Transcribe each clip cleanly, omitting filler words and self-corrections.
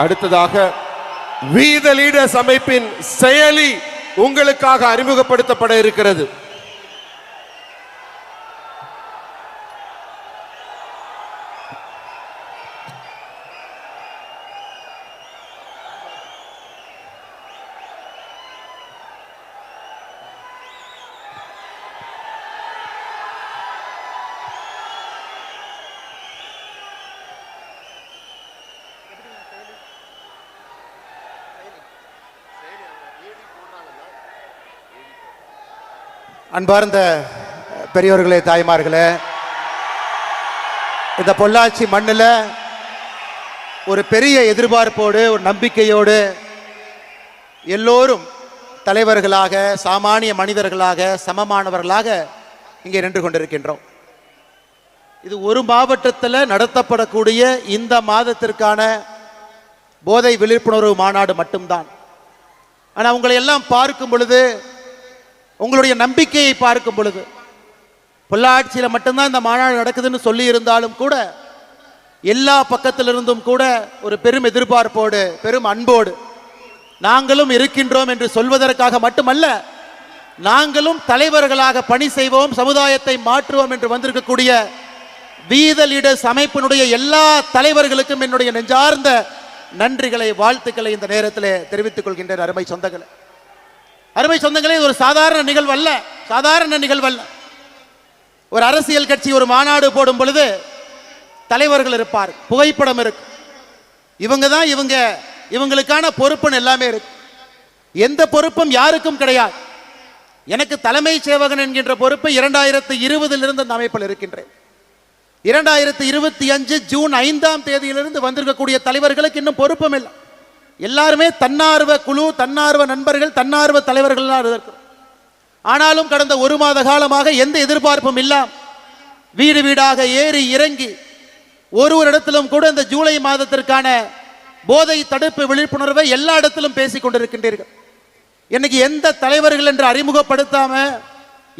அடுத்ததாக We the Leaders அமைப்பின் செயலி உங்களுக்காக அறிமுகப்படுத்தப்பட இருக்கிறது. அன்பார்ந்த பெரியோர்களே, தாய்மார்களே, இந்த பொள்ளாச்சி மண்ணில் ஒரு பெரிய எதிர்பார்ப்போடு ஒரு நம்பிக்கையோடு எல்லோரும் தலைவர்களாக, சாமானிய மனிதர்களாக, சமமானவர்களாக இங்கே நின்று கொண்டிருக்கின்றோம். இது ஒரு மாவட்டத்தில் நடத்தப்படக்கூடிய இந்த மாதத்திற்கான போதை விழிப்புணர்வு மாநாடு மட்டும்தான். ஆனால் உங்களை எல்லாம் பார்க்கும் பொழுது, உங்களுடைய நம்பிக்கையை பார்க்கும் பொழுது, பொள்ளாச்சியில் மட்டும்தான் இந்த மாநாடு நடக்குதுன்னு சொல்லி இருந்தாலும் கூட எல்லா பக்கத்திலிருந்தும் கூட ஒரு பெரும் எதிர்பார்ப்போடு, பெரும் அன்போடு நாங்களும் இருக்கின்றோம் என்று சொல்வதற்காக மட்டுமல்ல, நாங்களும் தலைவர்களாக பணி செய்வோம், சமுதாயத்தை மாற்றுவோம் என்று வந்திருக்கக்கூடிய We the Leaders அமைப்பினுடைய எல்லா தலைவர்களுக்கும் என்னுடைய நெஞ்சார்ந்த நன்றிகளை, வாழ்த்துக்களை இந்த நேரத்தில் தெரிவித்துக் கொள்கின்றேன். அருமை சொந்தங்களே, அருமை சொந்தங்களே, இது ஒரு சாதாரண நிகழ்வு அல்ல. சாதாரண நிகழ்வு அல்ல. ஒரு அரசியல் கட்சி ஒரு மாநாடு போடும் பொழுது தலைவர்கள் இருப்பார், புகைப்படம் இருக்கு, இவங்க தான் இவங்களுக்கான பொறுப்புன்னு எல்லாமே இருக்கு. எந்த பொறுப்பும் யாருக்கும் கிடையாது. எனக்கு தலைமை சேவகன் என்கின்ற பொறுப்பு 2020 அந்த அமைப்பில் இருக்கின்றேன். 2025 ஜூன் 5ஆம் தேதியிலிருந்து வந்திருக்கக்கூடிய தலைவர்களுக்கு இன்னும் பொறுப்பும் இல்லை. எல்லாருமே தன்னார்வ குழு, தன்னார்வ நண்பர்கள், தன்னார்வ தலைவர்கள் இருக்கிறோம். ஆனாலும் கடந்த ஒரு மாத காலமாக எந்த எதிர்பார்ப்பும் இல்லாம வீடு வீடாக ஏறி இறங்கி ஒரு இடத்திலும் கூட இந்த ஜூலை மாதத்திற்கான போதை தடுப்பு விழிப்புணர்வை எல்லா இடத்திலும் பேசிக் கொண்டிருக்கின்றீர்கள். இன்னைக்கு எந்த தலைவர்கள் என்று அறிமுகப்படுத்தாம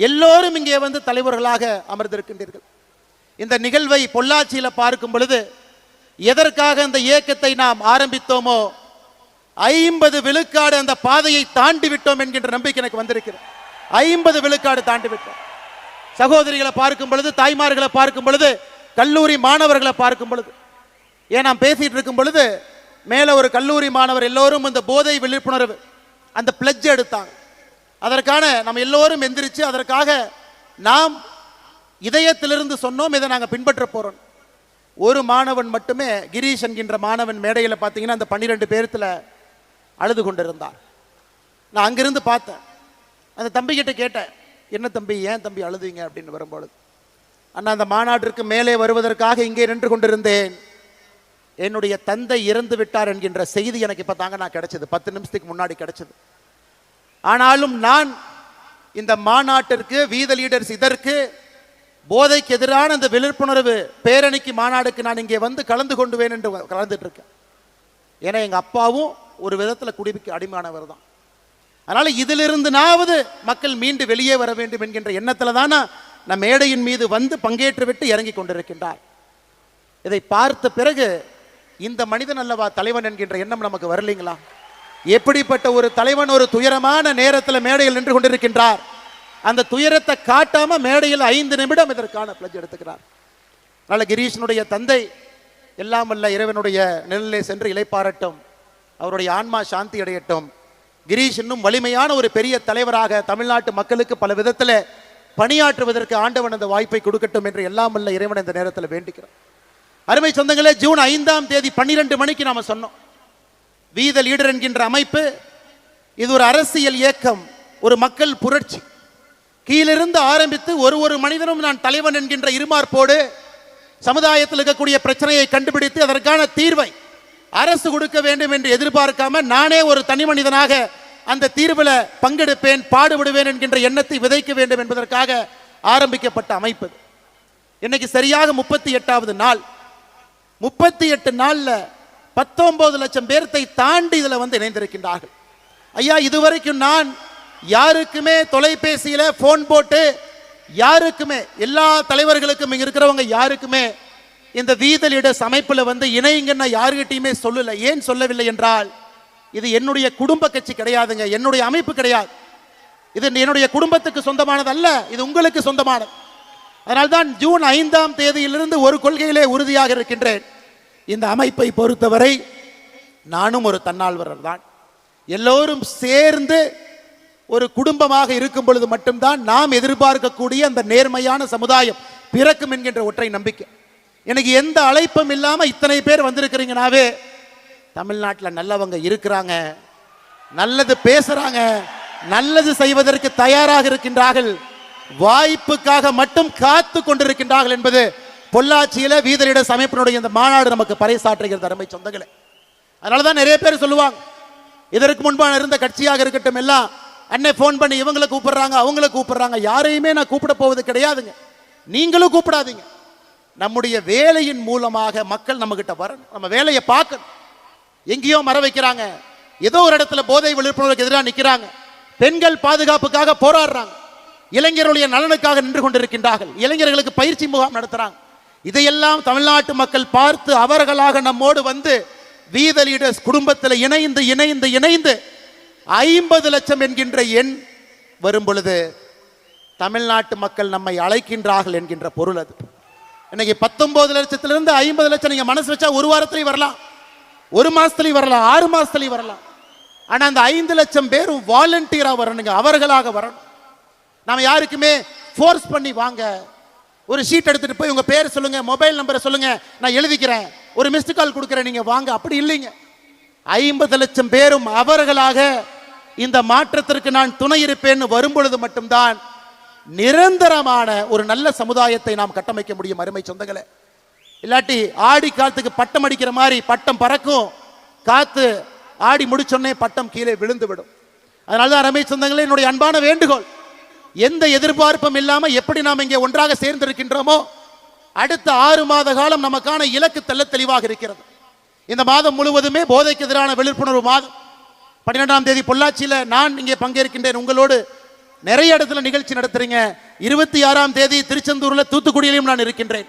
எல்லோரும் இங்கே வந்து தலைவர்களாக அமர்ந்திருக்கின்றீர்கள். இந்த நிகழ்வை பொள்ளாச்சியில பார்க்கும் பொழுது எதற்காக இந்த இயக்கத்தை நாம் ஆரம்பித்தோமோ 50 விழுக்காடு அந்த பாதையை தாண்டி விட்டோம் என்கின்ற நம்பிக்கை எனக்கு வந்திருக்கிறது. 50 விழுக்காடு தாண்டி விட்டோம். சகோதரிகளை பார்க்கும் பொழுது, தாய்மார்களை பார்க்கும் பொழுது, கல்லூரி மாணவர்களை பார்க்கும் பொழுது, ஏன் நாம் பேசிட்டு இருக்கும் பொழுது மேல ஒரு கல்லூரி மாணவர் எல்லோரும் இந்த போதை விழிப்புணர்வு அந்த பிளட்ஜ் எடுத்தாங்க. அதற்கான நம்ம எல்லோரும் எந்திரிச்சு அதற்காக நாம் இதயத்திலிருந்து சொன்னோம், இதை நாங்கள் பின்பற்ற போறோம். ஒரு மாணவன் மட்டுமே, கிரீஷ் என்கின்ற மாணவன் மேடையில் பார்த்தீங்கன்னா அந்த 12 பேர்த்துல அழுது கொண்டிருந்தார். நான் அங்கிருந்து பார்த்தேன். அந்த தம்பி கிட்ட கேட்டேன், என்ன தம்பி, ஏன் தம்பி அழுதுங்க அப்படின்னு வரும்பொழுது, அண்ணா அந்த மாநாட்டிற்கு மேலே வருவதற்காக இங்கே நின்று கொண்டிருந்தேன், என்னுடைய தந்தை இறந்து விட்டார் என்கின்ற செய்தி எனக்கு இப்போ தாங்க நான் கிடைச்சது, 10 நிமிஷத்துக்கு முன்னாடி கிடைச்சது. ஆனாலும் நான் இந்த மாநாட்டிற்கு, We the Leaders இதற்கு போதைக்கு எதிரான அந்த விழிப்புணர்வு பேரணிக்கு, மாநாடுக்கு நான் இங்கே வந்து கலந்து கொண்டுவேன் என்று கலந்துட்டு இருக்கேன். ஏன்னா எங்க அப்பாவும் ஒரு விதத்தில் குடிக்கு அடிமானவர் தான். அதனால இதிலிருந்துனாவது மக்கள் மீண்டு வெளியே வர வேண்டும் என்கின்ற எண்ணத்தில் தான் நம் மேடையின் மீது வந்து பங்கேற்று விட்டு இறங்கி கொண்டிருக்கின்றார். இதை பார்த்த பிறகு இந்த மனிதன் அல்லவா தலைவன் என்கின்ற எண்ணம் நமக்கு வரலீங்களா? எப்படிப்பட்ட ஒரு தலைவன் ஒரு துயரமான நேரத்தில் மேடையில் நின்று கொண்டிருக்கின்றார். அந்த துயரத்தை காட்டாம மேடையில் 5 நிமிடம் இதற்கான பிளட்ஜ் எடுத்துக்கிறார். அதனால கிரீஷனுடைய தந்தை எல்லாம் வல்ல இறைவனுடைய நிழலிலே சென்று இளைப்பாறட்டும், அவருடைய ஆன்மா சாந்தி அடையட்டும். கிரீஷ் இன்னும் வலிமையான ஒரு பெரிய தலைவராக தமிழ்நாட்டு மக்களுக்கு பல விதத்தில் பணியாற்றுவதற்கு ஆண்டவன் அந்த வாய்ப்பை கொடுக்கட்டும் என்று எல்லாம் வல்ல இறைவன் இந்த நேரத்தில் வேண்டிக்கிறோம். அருமை சொந்தங்களே, ஜூன் 5ஆம் தேதி 12 மணிக்கு நாம சொன்னோம், We the Leader என்கின்ற அமைப்பு இது ஒரு அரசியல் இயக்கம், ஒரு மக்கள் புரட்சி. கீழிருந்து ஆரம்பித்து ஒரு மனிதனும் நான் தலைவன் என்கின்ற இருமார்ப்போடு சமுதாயத்தில் இருக்கக்கூடிய பிரச்சனையை கண்டுபிடித்து அதற்கான தீர்வை அரசு கொடுக்க வேண்டும் என்று எதிர்பார்க்காம நானே ஒரு தனி மனிதனாக அந்த தீர்வில் பங்கெடுப்பேன், பாடுபடுவேன் என்கின்ற எண்ணத்தை விதைக்க வேண்டும் என்பதற்காக ஆரம்பிக்கப்பட்ட அமைப்பு. இன்னைக்கு சரியாக 38வது நாள். 38 நாள்ல 19 லட்சம் பேர்த்தை தாண்டி இதுல வந்து இணைந்திருக்கின்றார்கள். ஐயா, இதுவரைக்கும் நான் யாருக்குமே தொலைபேசியில போன் போட்டு யாருக்குமே, எல்லா தலைவர்களுக்கும் இங்க இருக்கிறவங்க யாருக்குமே இந்த வீத லீடர்ஸ் அமைப்புல வந்து இணைங்கன்னு நான் யாருகிட்டையுமே சொல்லல. ஏன் சொல்லவில்லை என்றால், இது என்னுடைய குடும்ப கட்சி கிடையாதுங்க, என்னுடைய அமைப்பு கிடையாது. இது என்னுடைய குடும்பத்துக்கு சொந்தமானது அல்ல, இது உங்களுக்கு சொந்தமானது. அதனால்தான் ஜூன் 5ஆம் தேதியிலிருந்து ஒரு கொள்கையிலே உறுதியாக இருக்கின்றேன். இந்த அமைப்பை பொறுத்தவரை நானும் ஒரு தன்னார்வலர் தான். எல்லோரும் சேர்ந்து ஒரு குடும்பமாக இருக்கும் பொழுது மட்டும்தான் நாம் எதிர்பார்க்கக்கூடிய அந்த நேர்மையான சமுதாயம் பிறக்கும் என்கின்ற ஒற்றை நம்பிக்கை. எனக்கு எந்த அழைப்பும் இல்லாம இத்தனை பேர் வந்திருக்கிறீங்கனாவே தமிழ்நாட்டில் நல்லவங்க இருக்கிறாங்க, நல்லது பேசுறாங்க, நல்லது செய்வதற்கு தயாராக இருக்கின்றார்கள், வாய்ப்புக்காக மட்டும் காத்து கொண்டிருக்கின்றார்கள் என்பது பொள்ளாச்சியில வீத லீடர்ஸ் அமைப்பினுடைய இந்த மாநாடு நமக்கு பறைசாற்றுகிறது அருமை சொந்தங்களே. அதனாலதான் நிறைய பேர் சொல்லுவாங்க, இதற்கு முன்பான இருந்த கட்சியாக இருக்கட்டும் எல்லாம் அன்னை போன் பண்ணி இவங்களை கூப்பிடுறாங்க அவங்கள கூப்பிடுறாங்க. யாரையுமே நான் கூப்பிட போவது கிடையாதுங்க, நீங்களும் கூப்பிடாதீங்க. நம்முடைய வேலையின் மூலமாக மக்கள் நம்ம கிட்ட வரணும், நம்ம வேலையை பார்க்கணும். எங்கேயோ மற வைக்கிறாங்க, ஏதோ ஒரு இடத்துல போதை விழிப்புணர்வுக்கு எதிராக நிற்கிறாங்க, பெண்கள் பாதுகாப்புக்காக போராடுறாங்க, இளைஞர்களுடைய நலனுக்காக நின்று கொண்டிருக்கின்றார்கள், இளைஞர்களுக்கு பயிற்சி முகாம் நடத்துறாங்க. இதையெல்லாம் தமிழ்நாட்டு மக்கள் பார்த்து அவர்களாக நம்மோடு வந்து வீத லீடர்ஸ் குடும்பத்தில் இணைந்து இணைந்து இணைந்து 50 லட்சம் என்கின்ற எண் வரும் பொழுது தமிழ்நாட்டு மக்கள் நம்மை அழைக்கின்றார்கள் என்கின்ற பொருள் அது. இன்னைக்கு 19 லட்சத்திலிருந்து 50 லட்சம் நீங்க மனசு வச்சா ஒரு வாரத்திலேயே வரலாம், ஒரு மாசத்துலயும் வரலாம், 6 மாசத்துலயும் வரலாம். ஆனா அந்த 5 லட்சம் பேரும் வாலண்டியரா வரணுங்க, அவர்களாக வரணும். நாம யாருக்குமே ஃபோர்ஸ் பண்ணி வாங்க, ஒரு ஷீட் எடுத்துட்டு போய் உங்க பேர் சொல்லுங்க, மொபைல் நம்பரை சொல்லுங்க, நான் எழுதிக்கிறேன், ஒரு மிஸ்டு கால் கொடுக்குறேன், நீங்க வாங்க, அப்படி இல்லைங்க. 50 லட்சம் பேரும் அவர்களாக இந்த மாற்றத்திற்கு நான் துணை இருப்பேன்னு வரும்பொழுது மட்டும்தான் நிரந்தரமான ஒரு நல்ல சமுதாயத்தை நாம் கட்டமைக்க முடியும் அருமை சொந்தங்களே. இல்லாட்டி ஆடி காலத்துக்கு பட்டம் அடிக்கிற மாதிரி பட்டம் பறக்கும், காத்து ஆடி முடிச்சோன்னே பட்டம் கீழே விழுந்து விடும். அதனால்தான் அருமை சொந்தங்களே, என்னுடைய அன்பான வேண்டுகோள், எந்த எதிர்பார்ப்பும் இல்லாம எப்படி நாம் இங்கே ஒன்றாக சேர்ந்திருக்கின்றோமோ அடுத்த 6 மாத காலம் நமக்கான இலக்கு தெள்ள தெளிவாக இருக்கிறது. இந்த மாதம் முழுவதுமே போதைக்கு எதிரான விழிப்புணர்வு மாதம். 12ஆம் தேதி பொள்ளாச்சியில நான் இங்கே பங்கேற்கின்றேன், உங்களோடு நிறைய இடத்துல நிகழ்ச்சி நடத்துறீங்க. 26ஆம் தேதி திருச்செந்தூர்ல தூத்துக்குடியிலும் நான் இருக்கின்றேன்.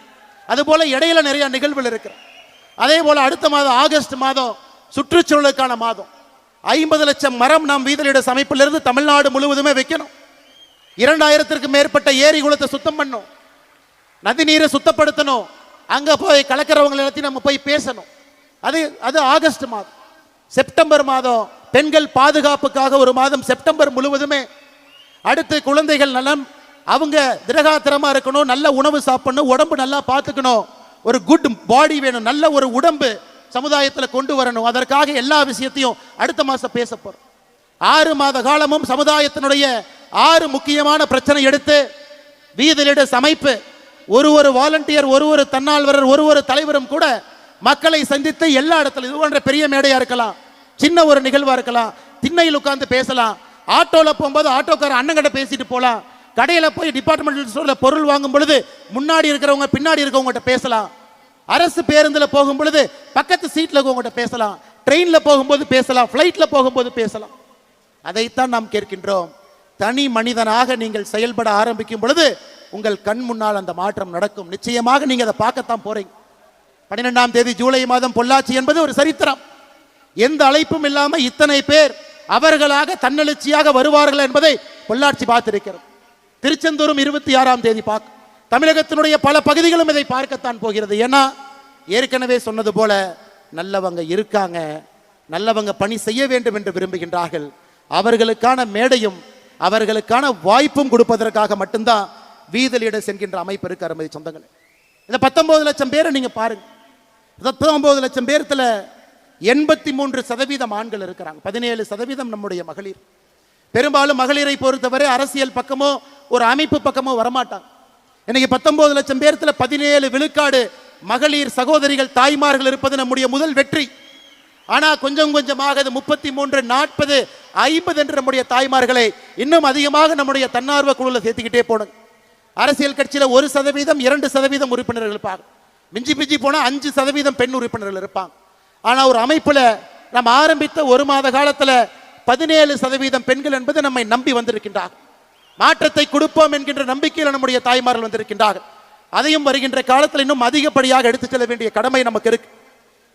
அதுபோல இடையில நிறைய நிகழ்வுகள் இருக்கிறேன். அதே போல அடுத்த மாதம் ஆகஸ்ட் மாதம் சுற்றுச்சூழலுக்கான மாதம். 50 லட்சம் மரம் நாம் வீத லீடர்ஸ் அமைப்பிலிருந்து தமிழ்நாடு முழுவதுமே வைக்கணும். 2000த்திற்கும் மேற்பட்ட ஏரி குளத்தை சுத்தம் பண்ணும், நதி நீரை சுத்தப்படுத்தணும், அங்க போய் கலக்கிறவங்க எல்லாத்தையும் நம்ம போய் பேசணும். அது ஆகஸ்ட் மாதம். செப்டம்பர் மாதம் பெண்கள் பாதுகாப்புக்காக ஒரு மாதம் செப்டம்பர் முழுவதுமே. அடுத்து குழந்தைகள் நலம், அவங்க திடகாத்திரமா இருக்கணும், நல்ல உணவு சாப்பிடணும், உடம்பு நல்லா பார்த்துக்கணும், ஒரு குட் பாடி வேணும், நல்ல ஒரு உடம்பு சமுதாயத்தில் கொண்டு வரணும். அதற்காக எல்லா விஷயத்தையும் அடுத்த மாசம் பேச போறோம். 6 மாத காலமும் சமுதாயத்தினுடைய 6 முக்கியமான பிரச்சனை எடுத்து வீத லீடர்ஸ் அமைப்பு ஒரு வாலண்டியர், ஒரு தன்னார்வலர், ஒரு தலைவரும் கூட மக்களை சந்தித்து எல்லா இடத்துல, இது போன்ற பெரிய மேடையா இருக்கலாம், சின்ன ஒரு நிகழ்வா இருக்கலாம், திண்ணையில் உட்கார்ந்து பேசலாம், ஆட்டோல போகும்போது ஆட்டோக்கார அண்ணங்கிட்ட பேசிட்டு போலாம், கடையில போய் டிபார்ட்மெண்டல் ஸ்டோர்ல பொருள் வாங்கும் பொழுது முன்னாடி இருக்கிறவங்க பின்னாடி இருக்கவங்ககிட்ட பேசலாம், அரசு பேருந்துல போகும் பொழுது பக்கத்து சீட்ல இருக்கவங்ககிட்ட பேசலாம், ட்ரெயின்ல போகும்போது பேசலாம், ஃபிளைட்ல போகும்போது பேசலாம். அதைத்தான் நாம் கேட்கின்றோம். தனி மனிதனாக நீங்கள் செயல்பட ஆரம்பிக்கும் பொழுது உங்கள் கண் முன்னால் அந்த மாற்றம் நடக்கும். நிச்சயமாக நீங்க அதை பார்க்கத்தான் போறீங்க. 12ஆம் தேதி ஜூலை மாதம் பொள்ளாச்சி என்பது ஒரு சரித்திரம். எந்த அழைப்பும் இல்லாம இத்தனை பேர் அவர்களாக தன்னெழுச்சியாக வருவார்கள் என்பதை பொள்ளாச்சி பார்த்திருக்கிறது. திருச்செந்தூரும் 26ஆம் தேதி பார்க்க, தமிழகத்தினுடைய பல பகுதிகளும் இதை பார்க்கத்தான் போகிறது. ஏன்னா ஏற்கனவே சொன்னது போல நல்லவங்க இருக்காங்க, நல்லவங்க பணி செய்ய வேண்டும் என்று விரும்புகின்றார்கள். அவர்களுக்கான மேடையும் அவர்களுக்கான வாய்ப்பும் கொடுப்பதற்காக மட்டும்தான் வீத லீடர்ஸ் என்கின்ற அமைப்பு இருக்கு அருமை சொந்தங்களே. இந்த 19 லட்சம் பேரை நீங்க பாருங்க. 19 லட்சம் பேர்த்துல 83% ஆண்கள் இருக்கிறாங்க, 17% நம்முடைய மகளிர். பெரும்பாலும் மகளிரை பொறுத்தவரை அரசியல் பக்கமோ ஒரு அமைப்பு பக்கமோ வரமாட்டாங்க. இன்னைக்கு 19 லட்சம் பேர்த்துல 17 விழுக்காடு மகளிர் சகோதரிகள் தாய்மார்கள் இருப்பது நம்முடைய முதல் வெற்றி. ஆனா கொஞ்சம் கொஞ்சமாக 33, 40, 50 என்று நம்முடைய தாய்மார்களை இன்னும் அதிகமாக நம்முடைய தன்னார்வ குழுல சேர்த்துக்கிட்டே போனோம். அரசியல் கட்சியில 1%, 2% உறுப்பினர்கள் இருப்பாங்க, மிஞ்சி பிஞ்சி போனா 5% பெண் உறுப்பினர்கள் இருப்பாங்க. ஆனா ஒரு அமைப்புல நம்ம ஆரம்பித்த 1 மாத காலத்துல 17% பெண்கள் என்பது நம்மை நம்பி வந்திருக்கின்றார்கள். மாற்றத்தை கொடுப்போம் என்கின்ற நம்பிக்கையில் நம்முடைய தாய்மார்கள் வந்திருக்கின்றார்கள். அதையும் வருகின்ற காலத்தில் இன்னும் அதிகப்படியாக எடுத்து செல்ல வேண்டிய கடமை நமக்கு இருக்கு.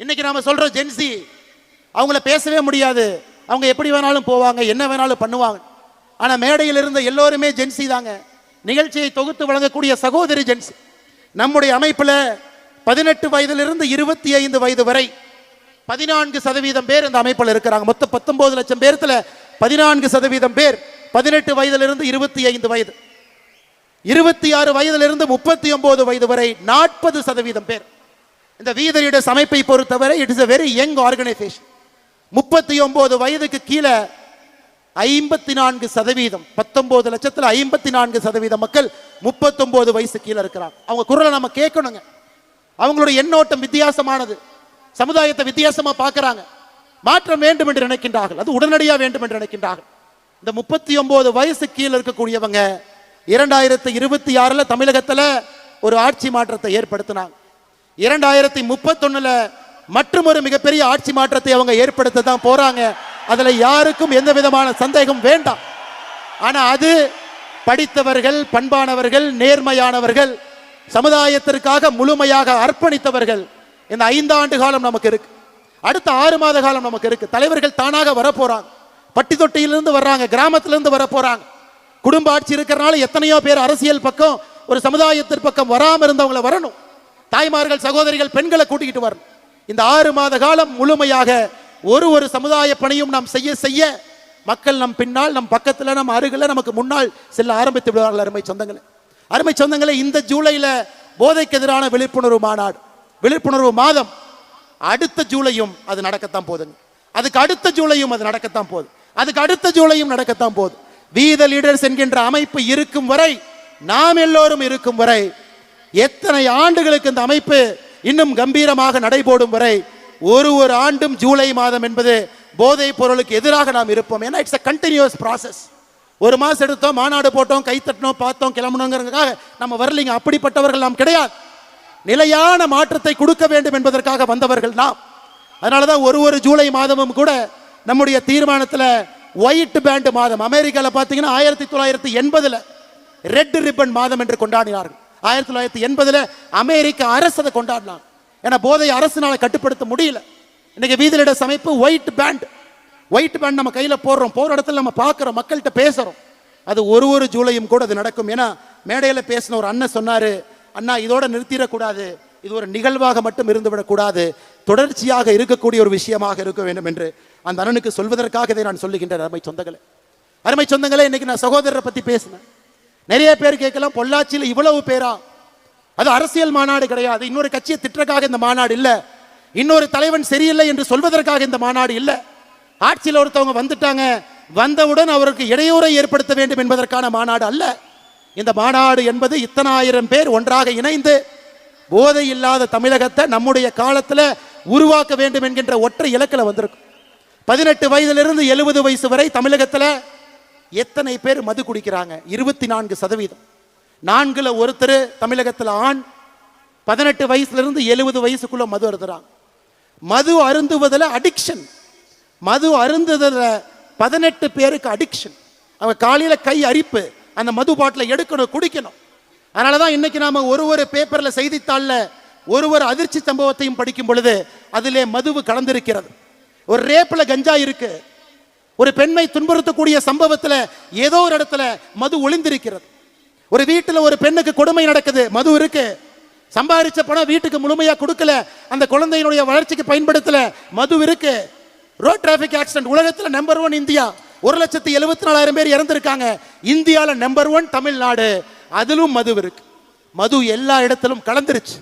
இன்னைக்கு நாம சொல்றோம் ஜென்சி, அவங்கள பேசவே முடியாது, அவங்க எப்படி வேணாலும் போவாங்க, என்ன வேணாலும் பண்ணுவாங்க. ஆனா மேடையில் இருந்த எல்லோருமே ஜென்சி தாங்க. நிகழ்ச்சியை தொகுத்து வழங்கக்கூடிய சகோதரி ஜென்சி. நம்முடைய அமைப்புல 18 வயதிலிருந்து 25 வயது வரை 14% பேர் இந்த அமைப்பில் இருக்கிறாங்க. மொத்தம் 19 லட்சம் பேர்த்துல 14% பேர் 18 வயதிலிருந்து 25 வயது, 26 வயதிலிருந்து 39 வயது வரை 40% பேர். இந்த வீத லீடர்ஸ் அமைப்பை பொறுத்தவரை it is a very young organization. 39 வயதுக்கு கீழே 54%, 19 லட்சத்தில் 54% மக்கள் 39 வயசு கீழே இருக்கிறாங்க. அவங்க குரலை நம்ம கேட்கணுங்க. அவங்களுடைய எண்ணோட்டம் வித்தியாசமானது, சமுதாயத்தை வித்தியாசமா பார்க்கறாங்க, மாற்றம் வேண்டும் என்று நினைக்கின்றார்கள், அது உடனடியாக வேண்டும் என்று நினைக்கின்றார்கள். இந்த 39 வயசு கீழே இருக்கக்கூடியவங்க 2026 தமிழகத்தில் ஒரு ஆட்சி மாற்றத்தை ஏற்படுத்தினாங்க. 2031 மற்றும் ஒரு மிகப்பெரிய ஆட்சி மாற்றத்தை அவங்க ஏற்படுத்த தான் போறாங்க. அதுல யாருக்கும் எந்த விதமான சந்தேகம் வேண்டாம். ஆனா அது படித்தவர்கள், பண்பானவர்கள், நேர்மையானவர்கள், சமுதாயத்திற்காக முழுமையாக அர்ப்பணித்தவர்கள். இந்த 5 ஆண்டு காலம் நமக்கு இருக்கு, அடுத்த 6 மாத காலம் நமக்கு இருக்கு. தலைவர்கள் தானாக வர போறாங்க, பட்டி தொட்டியிலிருந்து வர்றாங்க, கிராமத்திலிருந்து வர போறாங்க. குடும்ப ஆட்சி இருக்கிறனால எத்தனையோ பேர் அரசியல் பக்கம், ஒரு சமுதாயத்தின் பக்கம் வராம இருந்தவங்களை வரணும். தாய்மார்கள், சகோதரிகள், பெண்களை கூட்டிக்கிட்டு வரணும். இந்த 6 மாத காலம் முழுமையாக ஒரு சமுதாய பணியும் நாம் செய்ய செய்ய மக்கள் நம் பின்னால், நம் பக்கத்தில், நம் அருகில், நமக்கு முன்னால் செல்ல ஆரம்பித்து விடுவார்கள். அருமை சொந்தங்களே, இந்த ஜூலைல போதைக்கு எதிரான விழிப்புணர்வு மாநாடு, விழிப்புணர்வு மாதம் அடுத்த ஜூலையும் அது நடக்கத்தான் போகுதுங்க. அதுக்கு அடுத்த ஜூலையும் அது நடக்கத்தான் போகுது, அதுக்கு அடுத்த ஜூலையும் நடக்கத்தான் போகுது. வீத லீடர்ஸ் என்கின்ற அமைப்பு இருக்கும் வரை, நாம் எல்லோரும் இருக்கும் வரை, எத்தனை ஆண்டுகளுக்கு இந்த அமைப்பு இன்னும் கம்பீரமாக நடைபோடும் வரை, ஒரு ஆண்டும் ஜூலை மாதம் என்பது போதைப் பொருளுக்கு எதிராக நாம் இருப்போம். ஏன்னா இட்ஸ் a continuous process. ஒரு மாசம் எடுத்தோம், மாநாடு போட்டோம், கை தட்டினோம், பார்த்தோம், கிளம்பணுங்கிறதுக்காக நம்ம வரலைங்க. அப்படிப்பட்டவர்கள் நாம் கிடையாது. நிலையான மாற்றத்தை கொடுக்க வேண்டும் என்பதற்காக வந்தவர்கள் நாம். அதனாலதான் ஒரு ஜூலை மாதமும் கூட நம்முடைய தீர்மானத்தில் ஒயிட் பேண்ட் மாதம், அமெரிக்காவில் பார்த்தீங்கன்னா 1980 ரெட் ரிப்பன் மாதம் என்று கொண்டாடினார்கள். 1980 அமெரிக்க அரசு அதை கொண்டாடினாங்க. ஏன்னா போதை அரசுனால கட்டுப்படுத்த முடியல. இன்னைக்கு வீத லீடர்ஸ் அமைப்பு ஒயிட் பேண்ட் நம்ம கையில போடுறோம், போற இடத்துல நம்ம பார்க்கிறோம், மக்கள்கிட்ட பேசுறோம். அது ஒரு ஜூலையும் கூட அது நடக்கும். ஏன்னா மேடையில் பேசின ஒரு அண்ணன் சொன்னாரு, அண்ணா இதோட நிறுத்திடக்கூடாது, இது ஒரு நிகழ்வாக மட்டும் இருந்துவிடக்கூடாது, தொடர்ச்சியாக இருக்கக்கூடிய ஒரு விஷயமாக இருக்க வேண்டும் என்று அந்த அண்ணனுக்கு சொல்வதற்காக இதை நான் சொல்லுகின்றேன். அருமை சொந்தங்களே, இன்னைக்கு நான் சகோதரரை பத்தி பேசினேன். நிறைய பேர் கேட்கலாம், பொள்ளாச்சியில் இவ்வளவு பேரா? அது அரசியல் மாநாடு கிடையாது, இன்னொரு கட்சியை திட்டக்காக இந்த மாநாடு இல்ல, இன்னொரு தலைவன் சரியில்லை என்று சொல்வதற்காக இந்த மாநாடு இல்ல. ஆட்சியில் ஒருத்தவங்க வந்துட்டாங்க, வந்தவுடன் அவருக்கு இடையூறை ஏற்படுத்த வேண்டும் என்பதற்கான மாநாடு அல்ல. இந்த மாநாடு என்பது இத்தனை ஆயிரம் பேர் ஒன்றாக இணைந்து போதை இல்லாத தமிழகத்தை நம்முடைய காலத்தில் உருவாக்க வேண்டும் என்கின்ற ஒற்றை இலக்கில் வந்திருக்கும். 18 வயதிலிருந்து 70 வயசு வரை தமிழகத்தில் எத்தனை பேர் மது குடிக்கிறாங்க? 24%. 4ல் ஒருத்தர் தமிழகத்தில் ஆண் 18 வயசுலேருந்து 70 வயசுக்குள்ள மது அருந்துறாங்க. மது அருந்துவதில் அடிக்ஷன், மது அருந்துவதில் 18 பேருக்கு அடிக்ஷன். அவங்க காலையில் கை அரிப்பு, அந்த மது பாட்டில் எடுக்கணும், குடிக்கணும். அதனால தான் இன்னைக்கு நாம ஒரு பேப்பரில், செய்தித்தாளில் ஒரு அதிர்ச்சி சம்பவத்தையும் படிக்கும் பொழுது அதிலே மதுவு கலந்திருக்கிறது. ஒரு ரேப்ல கஞ்சா இருக்கு, ஒரு பெண்ணை துன்புறுத்தக்கூடிய சம்பவத்தில் ஏதோ ஒரு இடத்துல மது ஒளிந்திருக்கிறது. ஒரு வீட்டில் ஒரு பெண்ணுக்கு கொடுமை நடக்குது, மது இருக்கு. சம்பாதிச்ச பணம் வீட்டுக்கு முழுமையா கொடுக்கல, அந்த குழந்தையினுடைய வளர்ச்சிக்கு பயன்படுத்தல, மது இருக்கு. ரோட் டிராபிக் ஆக்சிடென்ட் உலகத்தில் நம்பர் 1 இந்தியா, 1,74,000 பேர் இறந்திருக்காங்க. இந்தியாவில் நம்பர் 1 தமிழ்நாடு, அதிலும் மது இருக்கு. மது எல்லா இடத்திலும் கலந்துருச்சு.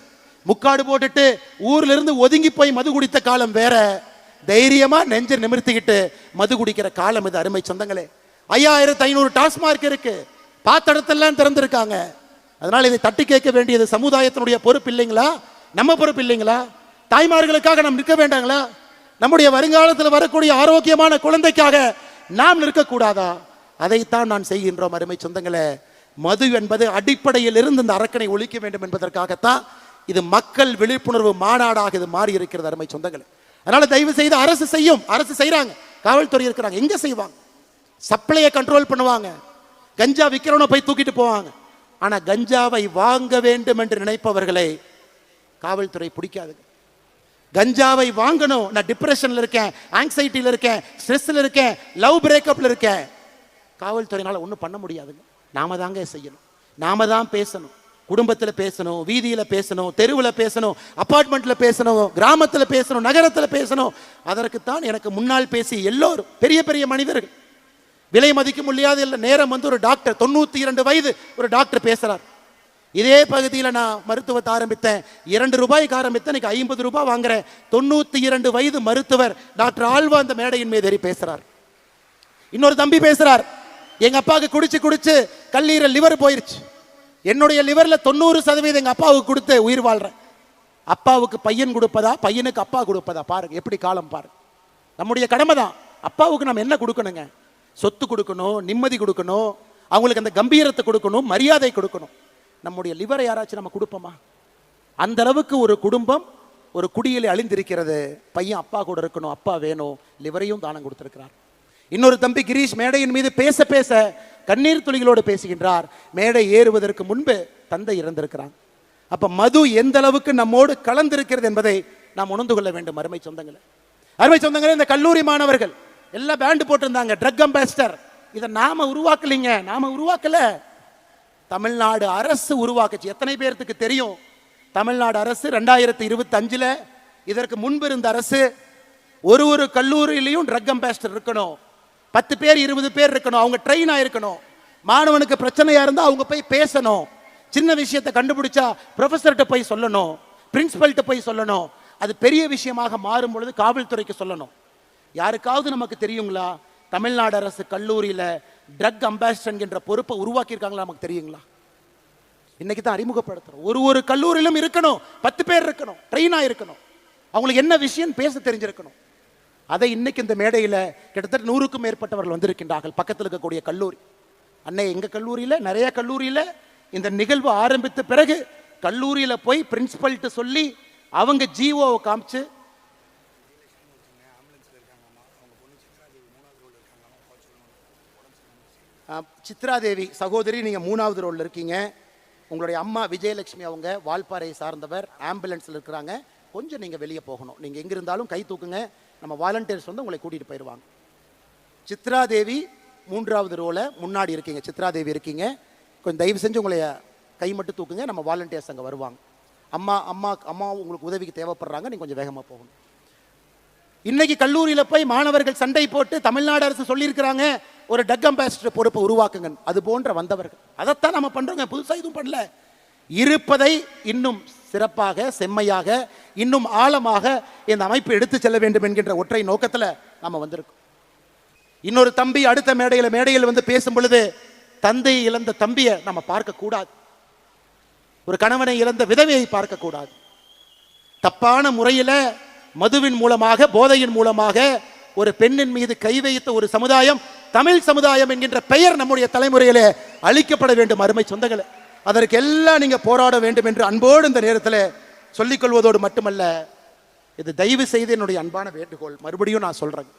முக்காடு போட்டுட்டு ஊர்ல இருந்து ஒதுங்கி போய் மது குடித்த காலம் வேற, தைரியமா நெஞ்ச நிமிர்த்திக்கிட்டு மது குடிக்கிற காலம் இது. அருமை சொந்தங்களே, 5500 டாஸ்மார்க் இருக்கு, பார்த்த இடத்தெல்லாம் திறந்திருக்காங்க. அதனால இதை தட்டி கேட்க வேண்டியது சமுதாயத்தினுடைய பொறுப்பு இல்லைங்களா? நம்ம பொறுப்பு இல்லைங்களா? தாய்மார்களுக்காக நாம் நிற்க வேண்டாங்களா? நம்முடைய வருங்காலத்தில் வரக்கூடிய ஆரோக்கியமான குழந்தைக்காக நாம் நிற்கக்கூடாதா? அதைத்தான் நான் செய்கின்றோம். அருமை சொந்தங்களே, மது என்பது அடிப்படையில் இருந்து இந்த அரக்கனை ஒழிக்க வேண்டும் என்பதற்காகத்தான் இது மக்கள் விழிப்புணர்வு மாநாடாக இது மாறி இருக்கிறது. அருமை சொந்தங்களே, அதனால தயவு செய்து அரசு செய்யும், அரசு செய்யறாங்க, காவல்துறை இருக்கிறாங்க, எங்க செய்வாங்க? சப்ளையை கண்ட்ரோல் பண்ணுவாங்க, கஞ்சா விற்கிறவனை போய் தூக்கிட்டு போவாங்க, ஆனா கஞ்சாவை வாங்க வேண்டும் என்று நினைப்பவர்களை காவல்துறை பிடிக்காதுங்க. கஞ்சாவை வாங்கணும், நான் டிப்ரெஷன்ல இருக்கேன், ஆங்ஸைட்டில இருக்கேன், ஸ்ட்ரெஸ்ல இருக்கேன், லவ் பிரேக்கப்ல இருக்கேன், காவல்துறையினால ஒன்றும் பண்ண முடியாதுங்க. நாம தாங்க செய்யணும், நாம தான் பேசணும். குடும்பத்தில் பேசணும், வீதியில் பேசணும், தெருவில் பேசணும், அப்பார்ட்மெண்ட்டில் பேசணும், கிராமத்தில் பேசணும், நகரத்தில் பேசணும். அதற்குத்தான் எனக்கு முன்னால் பேசி எல்லோரும் பெரிய பெரிய மனிதர்கள், விலை மதிக்க முடியாது இல்லை. நேரம் வந்து ஒரு டாக்டர் 92 வயது ஒரு டாக்டர் பேசுறார். இதே பகுதியில் நான் மருத்துவத்தை ஆரம்பித்தேன், 2 ரூபாய்க்கு ஆரம்பித்தேன், இன்னைக்கு 50 ரூபாய் வாங்குறேன். 92 வயது மருத்துவர் டாக்டர் ஆழ்வா அந்த மேடையின் மீது ஏறி பேசுறார். இன்னொரு தம்பி பேசுறார், எங்க அப்பாவுக்கு குடிச்சு குடிச்சு கல்லீரல் லிவர் போயிருச்சு, என்னுடைய லிவர்ல 90% எங்க அப்பாவுக்கு கொடுத்து உயிர் வாழ்றேன். அப்பாவுக்கு பையன் கொடுப்பதா, பையனுக்கு அப்பா கொடுப்பதா? பாருங்க எப்படி காலம் பாருங்க. நம்முடைய கடமை தான். அப்பாவுக்கு நம்ம என்ன கொடுக்கணுங்க? சொத்து கொடுக்கணும், நிம்மதி கொடுக்கணும், அவங்களுக்கு அந்த கம்பீரத்தை கொடுக்கணும், மரியாதை கொடுக்கணும். நம்முடைய லிவரை யாராச்சும் நம்ம கொடுப்போமா? அந்த அளவுக்கு ஒரு குடும்பம் ஒரு குடியில் அழிந்திருக்கிறது. பையன் அப்பா கூட இருக்கணும், அப்பா வேணும், லிவரையும் தானம் கொடுத்திருக்கிறார். இன்னொரு தம்பி கிரீஷ் மேடையின் மீது பேச பேச கண்ணீர் துளிகளோடு பேசுகின்றார். மேடை ஏறுவதற்கு முன்பு தந்தை இறந்திருக்கிறார். அப்ப மது எந்த அளவுக்கு நம்மோடு கலந்திருக்கிறது என்பதை நாம் உணர்ந்து கொள்ள வேண்டும். அருமை சொந்தங்களே, அருமை சொந்தங்களே, இந்த கல்லூரி மாணவர்கள் எல்லாம் பேண்ட் போட்டிருந்தாங்க, ட்ரக் அம்பாசிடர். இதை நாம உருவாக்கலைங்க, நாம உருவாக்கல, தமிழ்நாடு அரசு உருவாக்குச்சு. எத்தனை பேருக்கு தெரியும்? தமிழ்நாடு அரசு 2025 இதற்கு முன்பு இருந்த அரசு ஒரு கல்லூரியிலையும் ட்ரக் அம்பாசிடர் இருக்கணும், 10 பேர் 20 பேர் இருக்கணும், அவங்க ட்ரெயின் ஆயிருக்கணும். மாணவனுக்கு பிரச்சனையா இருந்தா அவங்க போய் பேசணும், சின்ன விஷயத்தை கண்டுபிடிச்சா ப்ரொஃபஸர்கிட்ட போய் சொல்லணும், பிரின்சிபல்கிட்ட போய் சொல்லணும். அது பெரிய விஷயமாக மாறும் பொழுது காவல்துறைக்கு சொல்லணும். யாருக்காவது நமக்கு தெரியுங்களா தமிழ்நாடு அரசு கல்லூரியில ட்ரக் அம்பாசிடர் என்ற பொறுப்பை உருவாக்கியிருக்காங்களா? நமக்கு தெரியுங்களா? இன்னைக்கு தான் அறிமுகப்படுத்துறோம். ஒரு கல்லூரியிலும் இருக்கணும், 10 பேர் இருக்கணும், ட்ரெயினா இருக்கணும், அவங்களுக்கு என்ன விஷயம் பேச தெரிஞ்சிருக்கணும். அதை இன்னைக்கு இந்த மேடையில் கிட்டத்தட்ட 100க்கும் மேற்பட்டவர்கள் வந்திருக்கின்றார்கள். பக்கத்தில் இருக்கக்கூடிய கல்லூரி அன்னை, எங்க கல்லூரியில் நிறைய கல்லூரியில் இந்த நிகழ்வு ஆரம்பித்த பிறகு கல்லூரியில் போய் பிரின்சிபல்கிட்ட சொல்லி அவங்க ஜிஓவை காமிச்சு, சித்ராதேவி சகோதரி நீங்க 3வது ரோல்ல இருக்கீங்க, உங்களுடைய அம்மா விஜயலட்சுமி அவங்க வால்பாறை சார்ந்தவர், ஆம்புலன்ஸ்ல இருக்கிறாங்க, கொஞ்சம் நீங்க வெளியே போகணும். நீங்க எங்க இருந்தாலும் கை தூக்குங்க, நம்ம வாலண்டியர்ஸ் வந்து உங்களை கூட்டிட்டு போயிடுவாங்க. சித்ராதேவி 3வது ரோல முன்னாடி இருக்கீங்க, சித்ராதேவி இருக்கீங்க, கொஞ்சம் தயவு செஞ்சு உங்களை கை மட்டும் தூக்குங்க, நம்ம வாலண்டியர்ஸ் அங்கே வருவாங்க. அம்மா அம்மா அம்மா உங்களுக்கு உதவிக்கு தேவைப்படுறாங்க, நீங்க கொஞ்சம் வேகமாக போகணும். இன்னைக்கு கல்லூரியில் போய் மாணவர்கள் சண்டை போட்டு தமிழ்நாடு அரசு சொல்லியிருக்கிறாங்க ஒரு ட்ரக் அம்பாசிடர் பொறுப்பை உருவாக்குங்க. அது போன்ற வந்தவர்கள் அதைத்தான் நம்ம பண்றோங்க, புதுசாக எதுவும் பண்ணல. இருப்பதை இன்னும் சிறப்பாக, செம்மையாக, இன்னும் ஆழமாக இந்த அமைப்பு எடுத்து செல்ல வேண்டும் என்கின்ற ஒற்றை நோக்கத்தில் நாம வந்திருக்கோம். இன்னொரு தம்பி அடுத்த மேடையில் வந்து பேசும் பொழுது தந்தையை இழந்த தம்பியை நம்ம பார்க்க கூடாது, ஒரு கணவனை இழந்த விதவையை பார்க்க கூடாது. தப்பான முறையில் மதுவின் மூலமாக, போதையின் மூலமாக ஒரு பெண்ணின் மீது கை வைத்த ஒரு சமுதாயம் தமிழ் சமுதாயம் என்கின்ற பெயர் நம்முடைய தலைமுறையிலே அழிக்கப்பட வேண்டும். அருமை சொந்தங்களே, அதற்கு எல்லாம் நீங்க போராட வேண்டும் என்று அன்போடு இந்த நேரத்தில் சொல்லிக் கொள்வதோடு மட்டுமல்ல, இது தயவு செய்து என்னுடைய அன்பான வேண்டுகோள். மறுபடியும் நான் சொல்றேன்,